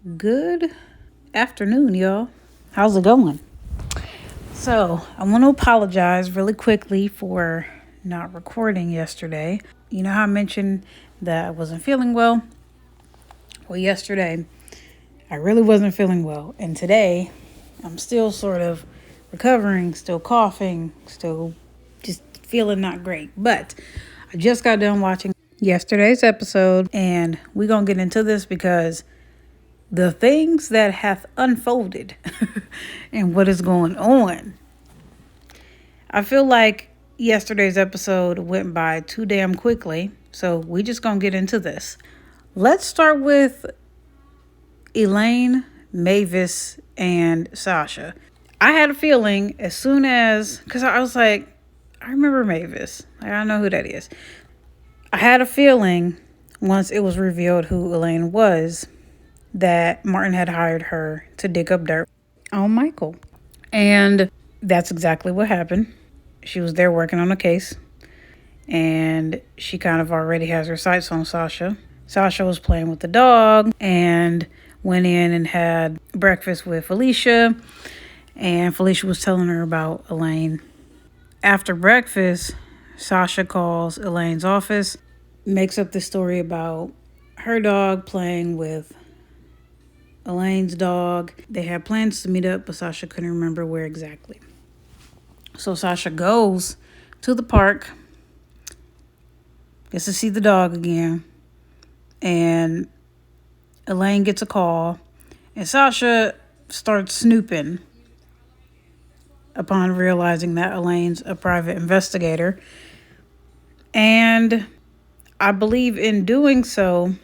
Good afternoon, y'all. How's it going? So, I want to apologize really quickly for not recording yesterday. You know how I mentioned that I wasn't feeling well? Well, yesterday, I really wasn't feeling well. And today, I'm still sort of recovering, still coughing, still just feeling not great. But I just got done watching yesterday's episode, and we're going to get into this because the things that hath unfolded and what is going on. I feel like yesterday's episode went by too damn quickly, so we just gonna get into this. Let's start with Elaine, Mavis, and Sasha. I had a feeling as soon as, because I was like, I remember Mavis. I know who that is. I had a feeling once it was revealed who Elaine was that Martin had hired her to dig up dirt on Michael. And that's exactly what happened. She was there working on a case, and she kind of already has her sights on Sasha. Sasha was playing with the dog and went in and had breakfast with Felicia, and Felicia was telling her about Elaine. After breakfast, Sasha calls Elaine's office, makes up the story about her dog playing with Elaine's dog. They had plans to meet up, but Sasha couldn't remember where exactly. So Sasha goes to the park, gets to see the dog again, and Elaine gets a call, and Sasha starts snooping upon realizing that Elaine's a private investigator. And I believe in doing so,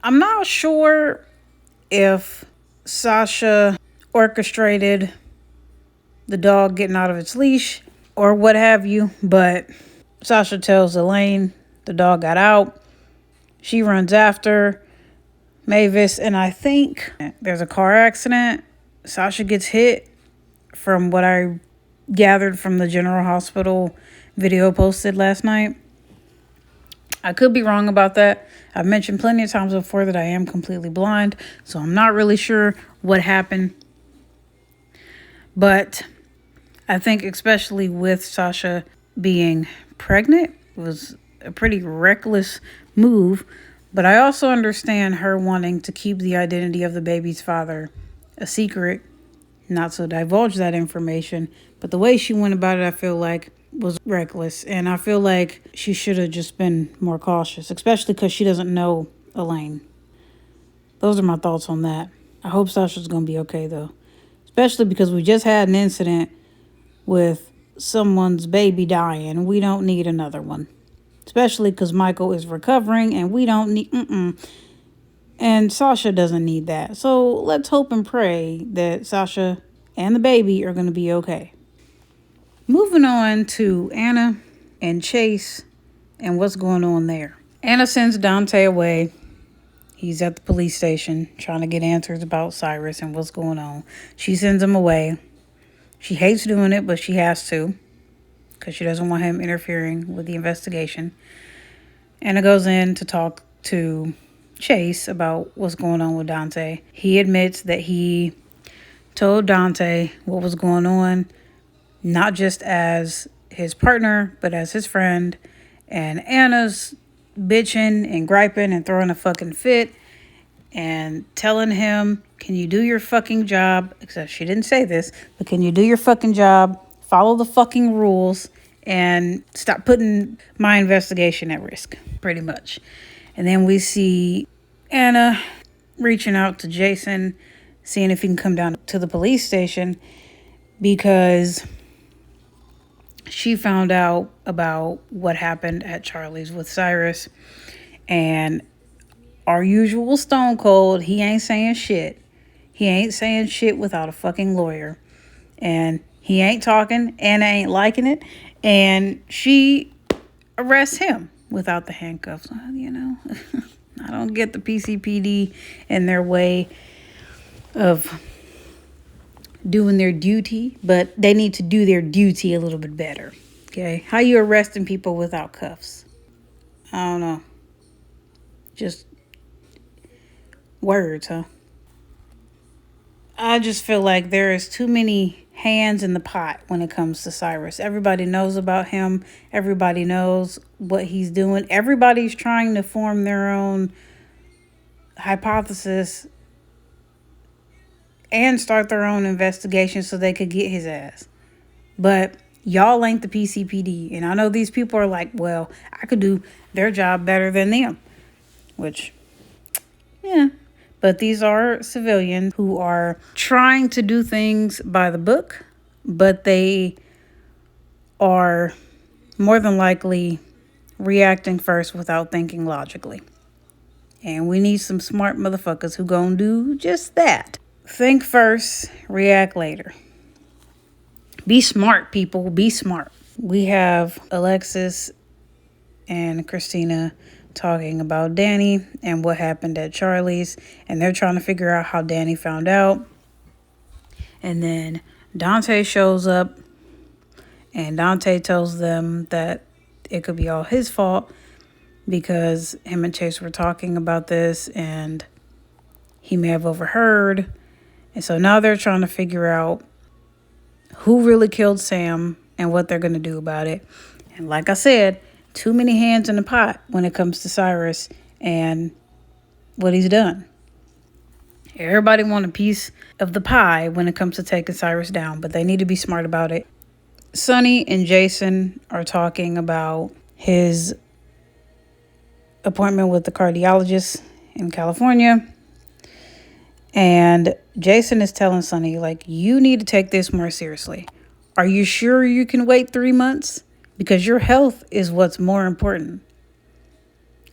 I'm not sure if Sasha orchestrated the dog getting out of its leash or what have you, but Sasha tells Elaine the dog got out. She runs after Mavis, and I think there's a car accident. Sasha gets hit, from what I gathered from the General Hospital video posted last night. I could be wrong about that. I've mentioned plenty of times before that I am completely blind, so I'm not really sure what happened. But I think especially with Sasha being pregnant, it was a pretty reckless move. But I also understand her wanting to keep the identity of the baby's father a secret, not to divulge that information. But the way she went about it, I feel like, was reckless. And I feel like she should have just been more cautious, especially because she doesn't know Elaine. Those are my thoughts on that. I hope Sasha's going to be okay, though. Especially because we just had an incident with someone's baby dying. We don't need another one. Especially because Michael is recovering and we don't need... And Sasha doesn't need that. So let's hope and pray that Sasha and the baby are going to be okay. Moving on to Anna and Chase and what's going on there. Anna sends Dante away. He's at the police station trying to get answers about Cyrus and what's going on. She sends him away. She hates doing it, but she has to because she doesn't want him interfering with the investigation. Anna goes in to talk to Chase about what's going on with Dante. He admits that he told Dante what was going on, not just as his partner, but as his friend. And Anna's bitching and griping and throwing a fucking fit and telling him, can you do your fucking job? Except she didn't say this, but can you do your fucking job? Follow the fucking rules and stop putting my investigation at risk, pretty much. And then we see Anna reaching out to Jason, seeing if he can come down to the police station because she found out about what happened at Charlie's with Cyrus. And our usual Stone Cold, he ain't saying shit. He ain't saying shit without a fucking lawyer. And he ain't talking. Anna ain't liking it. And she arrests him without the handcuffs. I don't get the PCPD and their way of doing their duty, but they need to do their duty a little bit better. Okay? How you arresting people without cuffs? I don't know. Just words, huh? I just feel like there is too many hands in the pot when it comes to Cyrus. Everybody knows about him. Everybody knows what he's doing. Everybody's trying to form their own hypothesis and start their own investigation so they could get his ass. But y'all ain't the PCPD. And I know these people are like, well, I could do their job better than them. Which, yeah. But these are civilians who are trying to do things by the book, but they are more than likely reacting first without thinking logically. And we need some smart motherfuckers who gonna do just that. Think first, react later. Be smart, people. Be smart. We have Alexis and Kristina talking about Danny and what happened at Charlie's. And they're trying to figure out how Danny found out. And then Dante shows up. And Dante tells them that it could be all his fault because him and Chase were talking about this and he may have overheard. And so now they're trying to figure out who really killed Sam and what they're going to do about it. And like I said, too many hands in the pot when it comes to Cyrus and what he's done. Everybody want a piece of the pie when it comes to taking Cyrus down, but they need to be smart about it. Sonny and Jason are talking about his appointment with the cardiologist in California. And Jason is telling Sonny, like, you need to take this more seriously. Are you sure you can wait 3 months? Because your health is what's more important.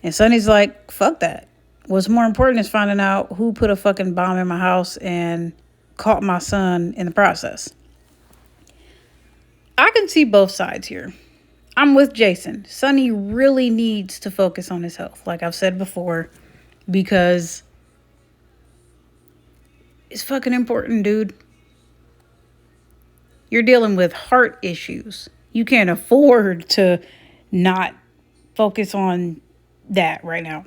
And Sonny's like, fuck that. What's more important is finding out who put a fucking bomb in my house and caught my son in the process. I can see both sides here. I'm with Jason. Sonny really needs to focus on his health, like I've said before, because it's fucking important, dude. You're dealing with heart issues. You can't afford to not focus on that right now.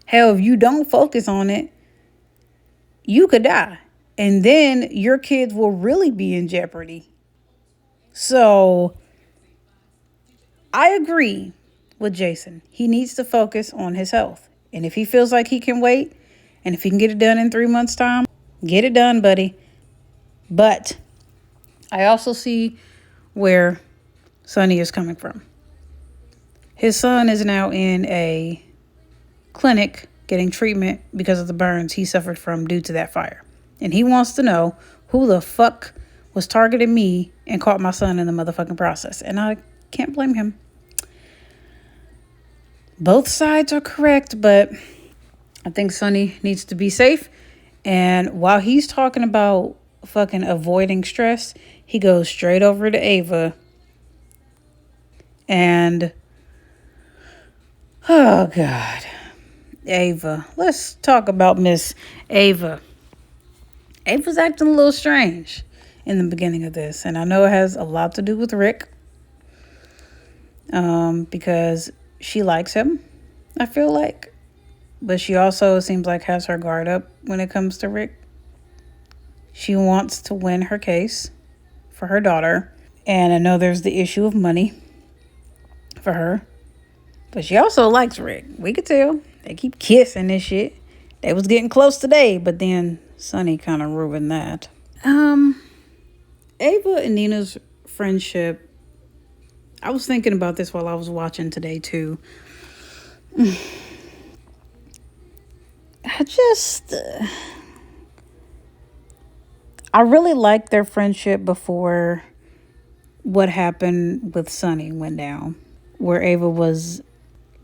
Hell, if you don't focus on it, you could die. And then your kids will really be in jeopardy. So I agree with Jason. He needs to focus on his health. And if he feels like he can wait, and if he can get it done in 3 months' time, get it done, buddy. But I also see where Sonny is coming from. His son is now in a clinic getting treatment because of the burns he suffered from due to that fire. And he wants to know who the fuck was targeting me and caught my son in the motherfucking process. And I can't blame him. Both sides are correct, but I think Sonny needs to be safe. And while he's talking about fucking avoiding stress, he goes straight over to Ava. And, oh God, Ava. Let's talk about Miss Ava. Ava's acting a little strange in the beginning of this. And I know it has a lot to do with Rick. Because she likes him, I feel like. But she also seems like has her guard up when it comes to Rick. She wants to win her case for her daughter. And I know there's the issue of money for her. But she also likes Rick. We could tell. They keep kissing and shit. They was getting close today, but then Sonny kind of ruined that. Ava and Nina's friendship, I was thinking about this while I was watching today too. I really liked their friendship before what happened with Sonny went down, where Ava was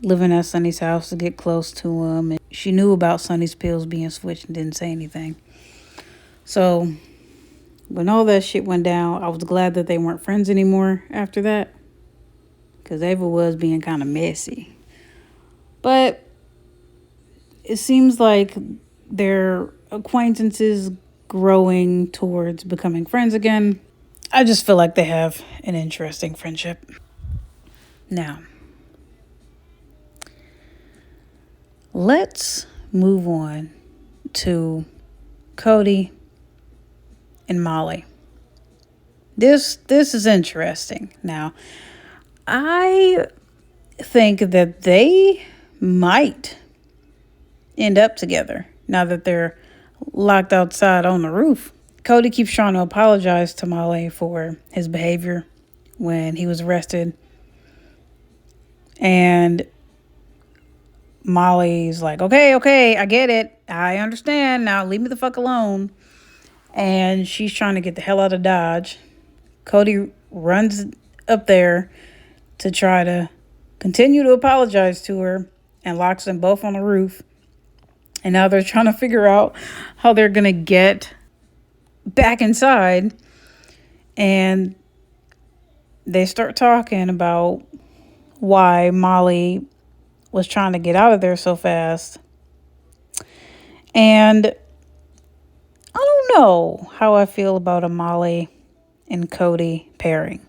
living at Sonny's house to get close to him, and she knew about Sonny's pills being switched and didn't say anything. So when all that shit went down, I was glad that they weren't friends anymore after that, because Ava was being kind of messy. But it seems like their acquaintances growing towards becoming friends again. I just feel like they have an interesting friendship. Now, let's move on to Cody and Molly. This is interesting. Now, I think that they might end up together now that they're locked outside on the roof. Cody keeps trying to apologize to Molly for his behavior when he was arrested. And Molly's like, okay, I get it. I understand. Now leave me the fuck alone. And she's trying to get the hell out of Dodge. Cody runs up there to try to continue to apologize to her and locks them both on the roof. And now they're trying to figure out how they're going to get back inside. And they start talking about why Molly was trying to get out of there so fast. And I don't know how I feel about a Molly and Cody pairing.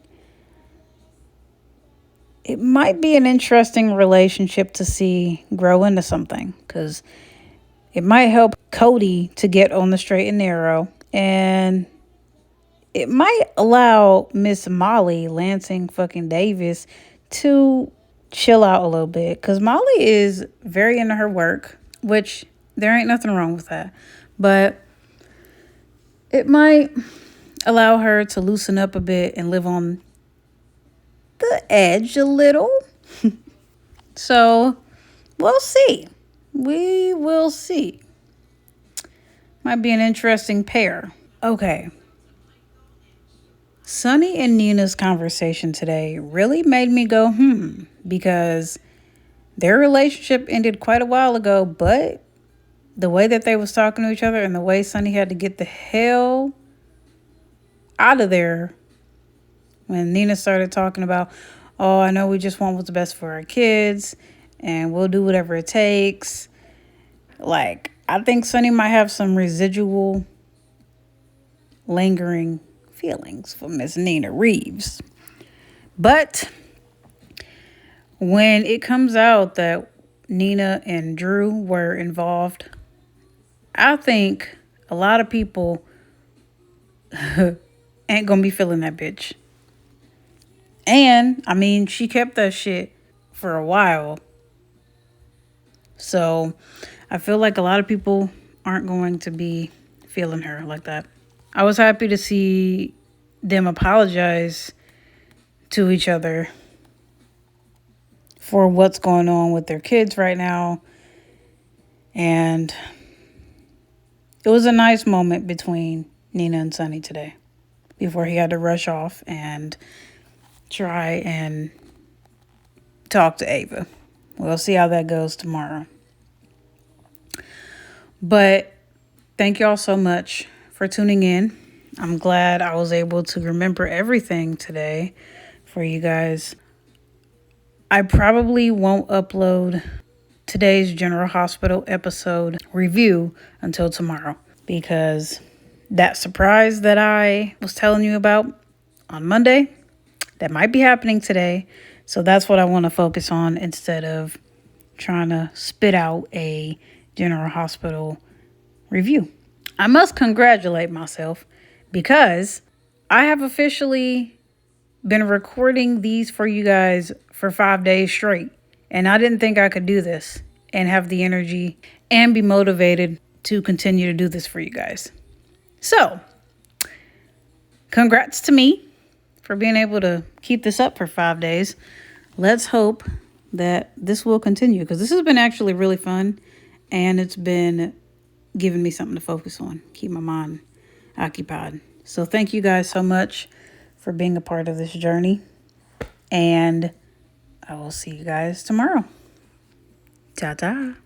It might be an interesting relationship to see grow into something, because it might help Cody to get on the straight and narrow, and it might allow Miss Molly Lansing fucking Davis to chill out a little bit, because Molly is very into her work, which there ain't nothing wrong with that, but it might allow her to loosen up a bit and live on the edge a little. So we'll see. We will see. Might be an interesting pair. Okay. Sonny and Nina's conversation today really made me go, because their relationship ended quite a while ago, but the way that they was talking to each other and the way Sonny had to get the hell out of there when Nina started talking about, oh, I know we just want what's best for our kids and we'll do whatever it takes. Like, I think Sonny might have some residual lingering feelings for Miss Nina Reeves. But when it comes out that Nina and Drew were involved, I think a lot of people ain't gonna be feeling that bitch. And, I mean, she kept that shit for a while. So, I feel like a lot of people aren't going to be feeling her like that. I was happy to see them apologize to each other for what's going on with their kids right now. And it was a nice moment between Nina and Sonny today before he had to rush off and try and talk to Ava. We'll see how that goes tomorrow. But thank y'all so much for tuning in. I'm glad I was able to remember everything today for you guys. I probably won't upload today's General Hospital episode review until tomorrow, because that surprise that I was telling you about on Monday, that might be happening today. So that's what I want to focus on instead of trying to spit out a General Hospital review. I must congratulate myself because I have officially been recording these for you guys for 5 days straight. And I didn't think I could do this and have the energy and be motivated to continue to do this for you guys. So, congrats to me for being able to keep this up for 5 days. Let's hope that this will continue, because this has been actually really fun and it's been giving me something to focus on, keep my mind occupied. So thank you guys so much for being a part of this journey, and I will see you guys tomorrow. Ta-ta.